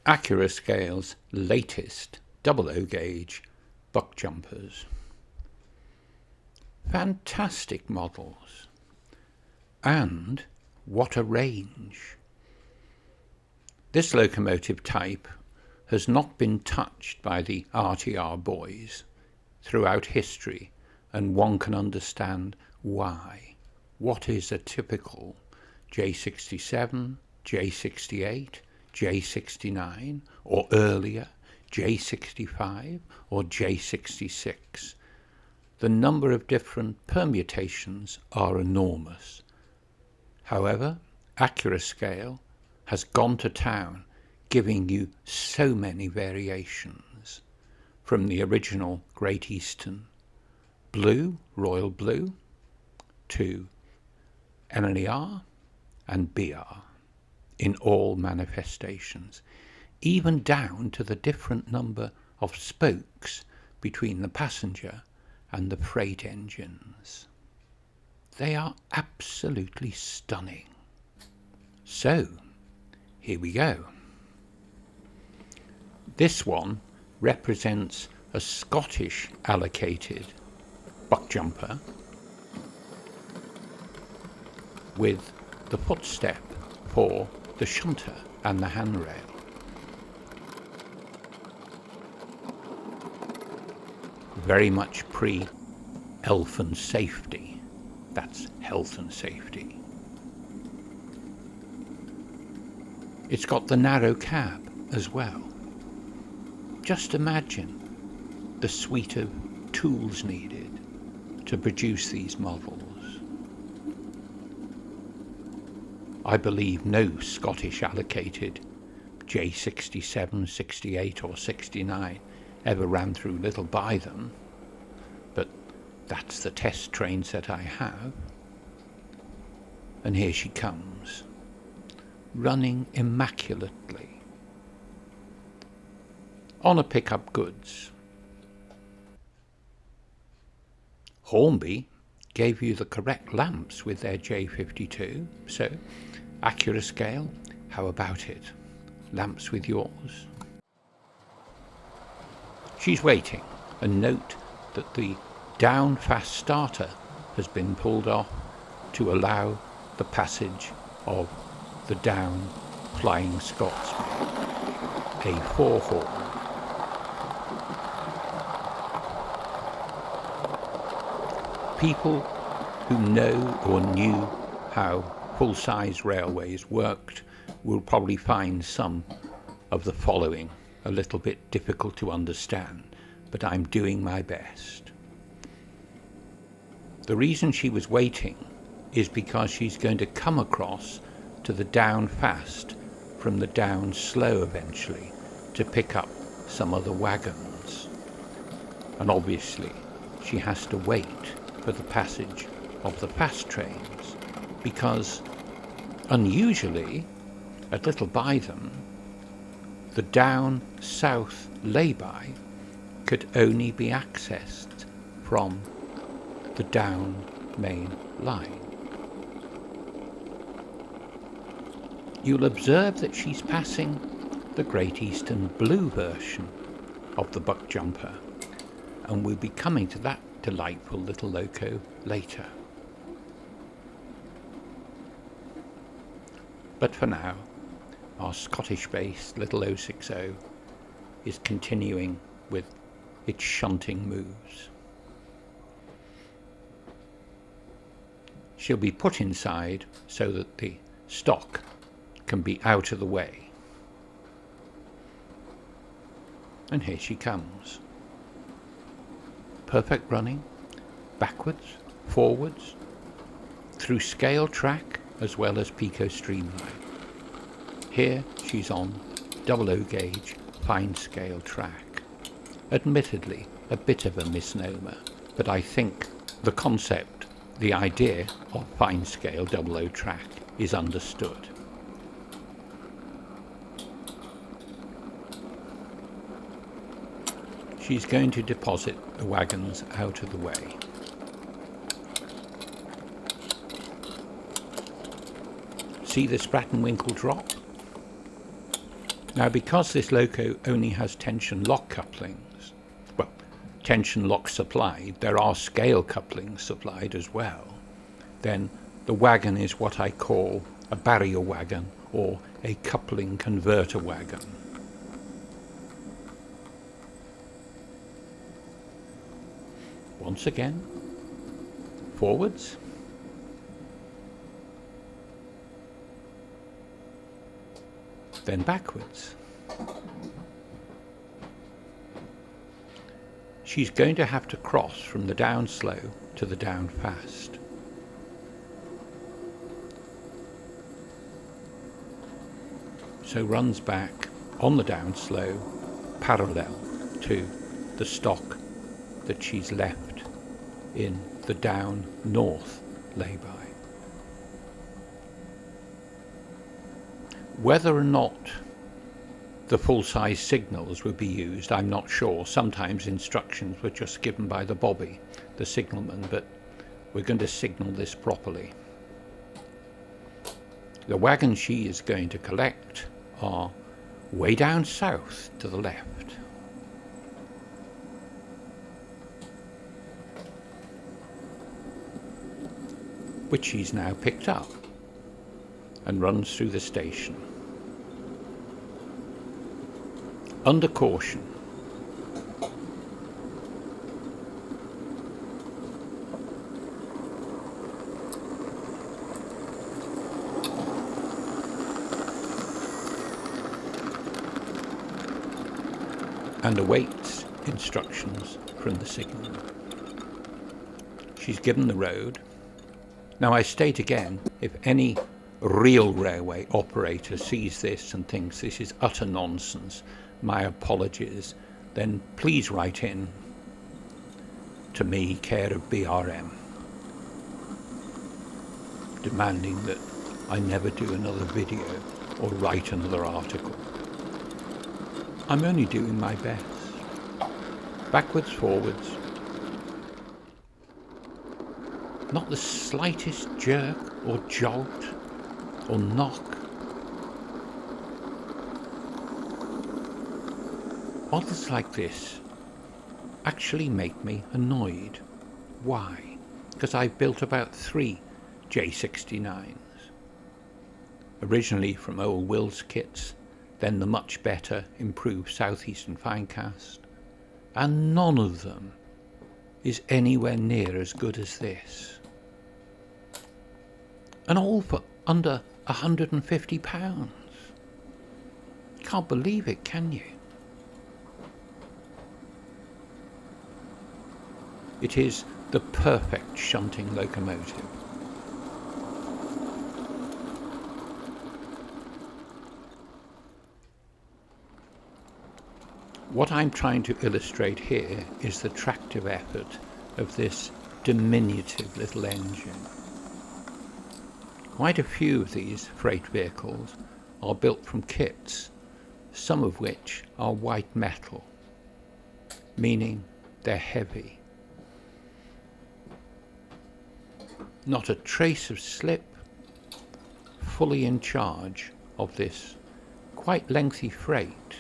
Accurascale's latest 00 gauge Buckjumpers. Fantastic models. And what a range. This locomotive type has not been touched by the RTR boys throughout history, and one can understand why. What is a typical J67, J68, J69, or earlier, J65 or J66? The number of different permutations are enormous. However, Accurascale has gone to town, giving you so many variations, from the original Great Eastern Blue, Royal Blue, to NER and BR in all manifestations, even down to the different number of spokes between the passenger and the freight engines. They are absolutely stunning. So, here we go. This one represents a Scottish allocated Buckjumper with the footstep for the shunter and the handrail. Very much pre-health and safety. That's health and safety. It's got the narrow cab as well. Just imagine the suite of tools needed to produce these models. I believe no Scottish allocated J67, 68 or 69 ever ran through Little Bytham, but that's the test trains that I have. And here she comes, running immaculately on a pickup goods. Hornby gave you the correct lamps with their J52, so Accurascale, how about it? Lamps with yours? She's waiting, and note that the down fast starter has been pulled off to allow the passage of the down Flying Scotsman, a 4-horn. People who know or knew how full-size railways worked will probably find some of the following a little bit difficult to understand, but I'm doing my best. The reason she was waiting is because she's going to come across to the down fast from the down slow eventually to pick up some of the wagons. And obviously she has to wait for the passage of the fast trains, because unusually at Little Bytham the down south lay-by could only be accessed from the down main line. You'll observe that she's passing the Great Eastern Blue version of the Buckjumper, and we'll be coming to that delightful little loco later. But for now, our Scottish-based little 060 is continuing with its shunting moves. She'll be put inside so that the stock can be out of the way. And here she comes. Perfect running, backwards, forwards, through scale track as well as Pico streamline. Here she's on 00 gauge fine scale track. Admittedly a bit of a misnomer, but I think the concept, the idea of fine scale 00 track is understood. She's going to deposit the wagons out of the way. See the Spratt and Winkle drop? Now, because this loco only has tension lock couplings, well, tension lock supplied, there are scale couplings supplied as well, then the wagon is what I call a barrier wagon or a coupling converter wagon. Once again, forwards, then backwards. She's going to have to cross from the down slow to the down fast. So runs back on the down slow parallel to the stock that she's left in the down north lay-by. Whether or not the full-size signals would be used, I'm not sure. Sometimes instructions were just given by the bobby, the signalman, but we're going to signal this properly. The wagons she is going to collect are way down south to the left. Which she's now picked up and runs through the station. Under caution. And awaits instructions from the signalman. She's given the road. Now I state again, if any real railway operator sees this and thinks this is utter nonsense, my apologies, then please write in to me, care of BRM, demanding that I never do another video or write another article. I'm only doing my best. Backwards, forwards. Not the slightest jerk or jolt or knock. Others like this actually make me annoyed. Why? Because I've built about 3 J69s. Originally from old Will's kits, then the much better improved Southeastern Finecast, and none of them is anywhere near as good as this. And all for under £150. Can't believe it, can you? It is the perfect shunting locomotive. What I'm trying to illustrate here is the tractive effort of this diminutive little engine. Quite a few of these freight vehicles are built from kits, some of which are white metal, meaning they're heavy. Not a trace of slip, fully in charge of this quite lengthy freight.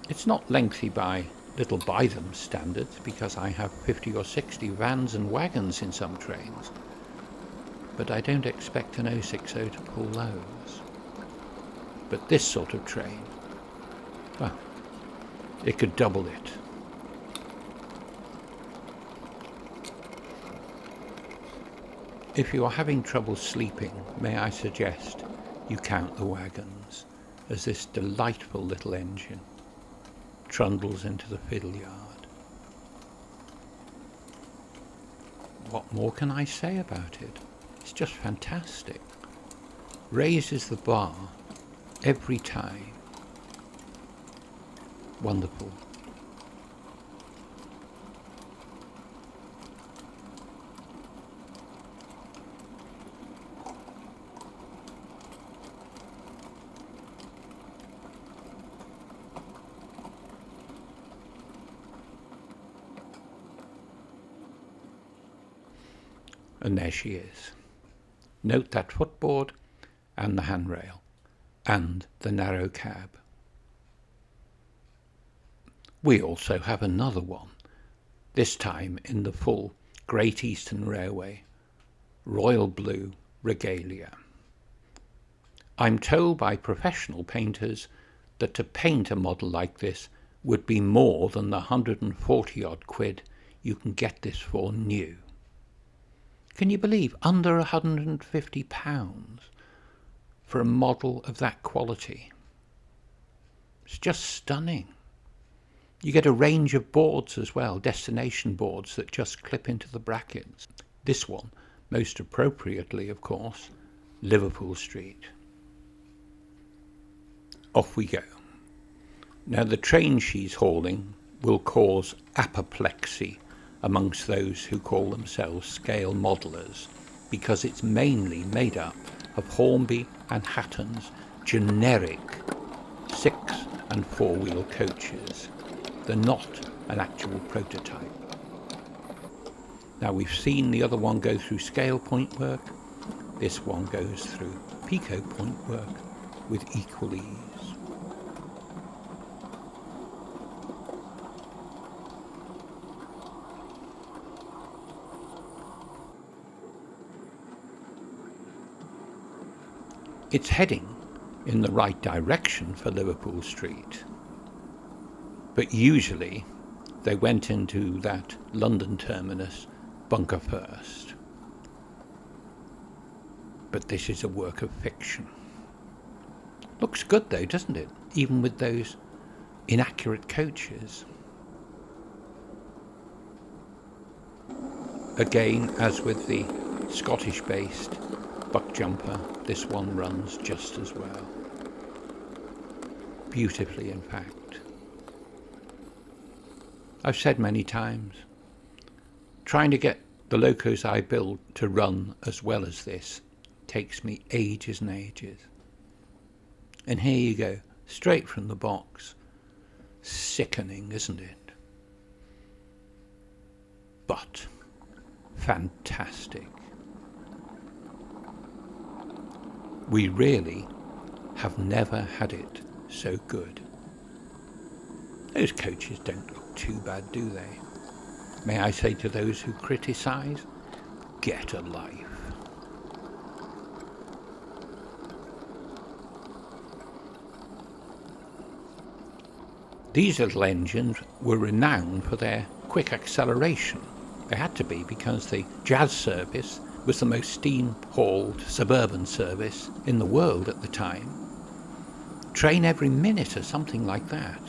It's not lengthy by little by them standards, because I have 50 or 60 vans and wagons in some trains, but I don't expect an 060 to pull those. But this sort of train, well, it could double it. If you are having trouble sleeping, may I suggest you count the wagons as this delightful little engine trundles into the fiddle yard. What more can I say about it? It's just fantastic. Raises the bar every time. Wonderful. And there she is. Note that footboard and the handrail. and the narrow cab. We also have another one, this time in the full Great Eastern Railway royal blue regalia. I'm told by professional painters that to paint a model like this would be more than the 140 odd quid you can get this for new. Can you believe under £150 for a model of that quality? It's just stunning. You get a range of boards as well, destination boards that just clip into the brackets. This one, most appropriately of course, Liverpool Street. Off we go. Now the train she's hauling will cause apoplexy amongst those who call themselves scale modelers, because it's mainly made up of Hornby and Hatton's generic 6 and 4-wheel coaches. They're not an actual prototype. Now we've seen the other one go through scale point work. This one goes through pico point work with equal ease. It's heading in the right direction for Liverpool Street, but usually they went into that London terminus bunker first. But this is a work of fiction. Looks good though, doesn't it? Even with those inaccurate coaches. Again, as with the Scottish-based Buckjumper, this one runs just as well. Beautifully, in fact. I've said many times, trying to get the locos I build to run as well as this takes me ages and ages. And here you go, straight from the box. Sickening, isn't it? But fantastic. We really have never had it so good. Those coaches don't look too bad, do they? May I say to those who criticise, get a life. These little engines were renowned for their quick acceleration. They had to be, because the GER service was the most steam-hauled suburban service in the world at the time. Train every minute or something like that.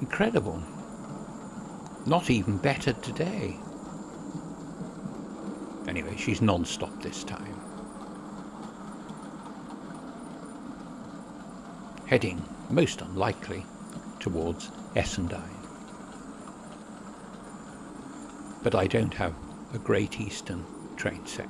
Incredible. Not even bettered today. Anyway, she's non-stop this time. Heading, most unlikely, towards Essendine. But I don't have a Great Eastern train set.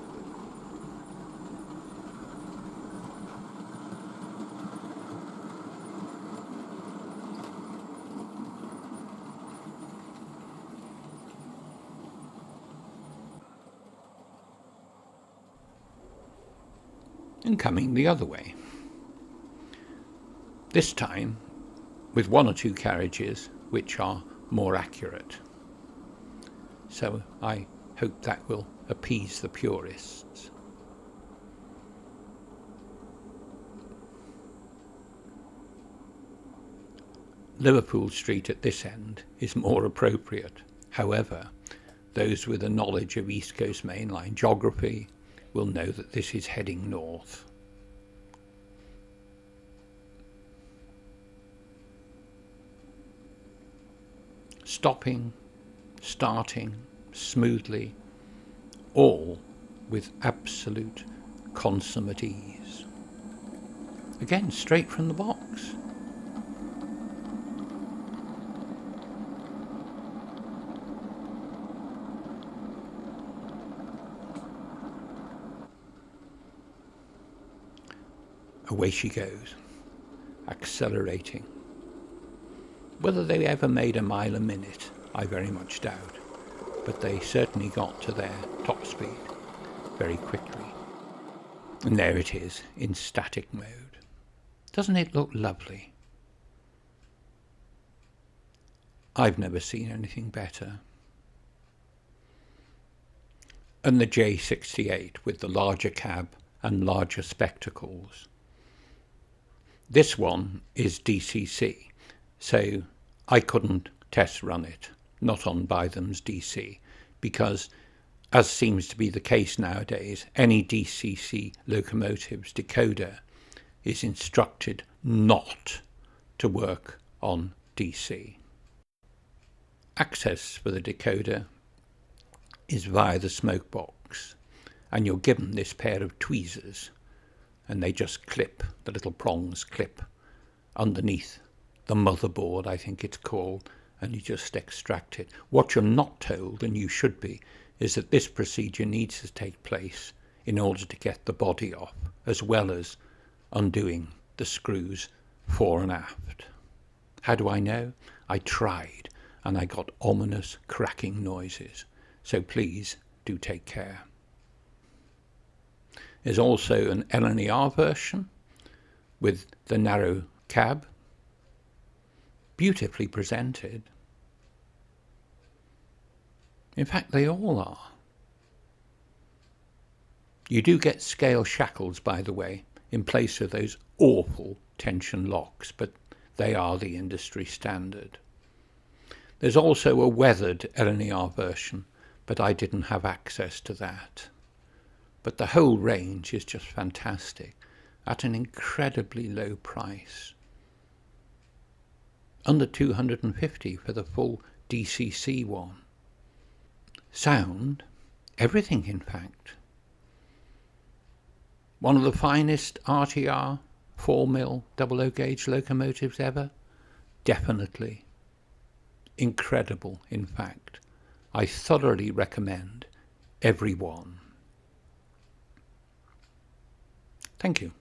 And coming the other way. This time with one or two carriages which are more accurate. So I hope that will appease the purists. Liverpool Street at this end is more appropriate. However, those with a knowledge of East Coast Main Line geography will know that this is heading north. Stopping, starting smoothly, all with absolute consummate ease. Again, straight from the box. Away she goes, accelerating. Whether they ever made a mile a minute, I very much doubt, but they certainly got to their top speed very quickly. And there it is, in static mode. Doesn't it look lovely? I've never seen anything better. And the J68 with the larger cab and larger spectacles. This one is DCC, so I couldn't test run it, not on Bytham's DC, because, as seems to be the case nowadays, any DCC locomotive's decoder is instructed not to work on DC. Access for the decoder is via the smoke box, and you're given this pair of tweezers, and they just clip, the little prongs clip underneath the motherboard, I think it's called, and you just extract it. What you're not told, and you should be, is that this procedure needs to take place in order to get the body off, as well as undoing the screws fore and aft. How do I know? I tried, and I got ominous cracking noises. So please do take care. There's also an LNER version with the narrow cab, beautifully presented. In fact, they all are. You do get scale shackles, by the way, in place of those awful tension locks, but they are the industry standard. There's also a weathered LNER version, but I didn't have access to that. But the whole range is just fantastic at an incredibly low price. Under $250 for the full DCC one. Sound, everything in fact. One of the finest RTR 4mm 00 gauge locomotives ever? Definitely. Incredible, in fact. I thoroughly recommend every one. Thank you.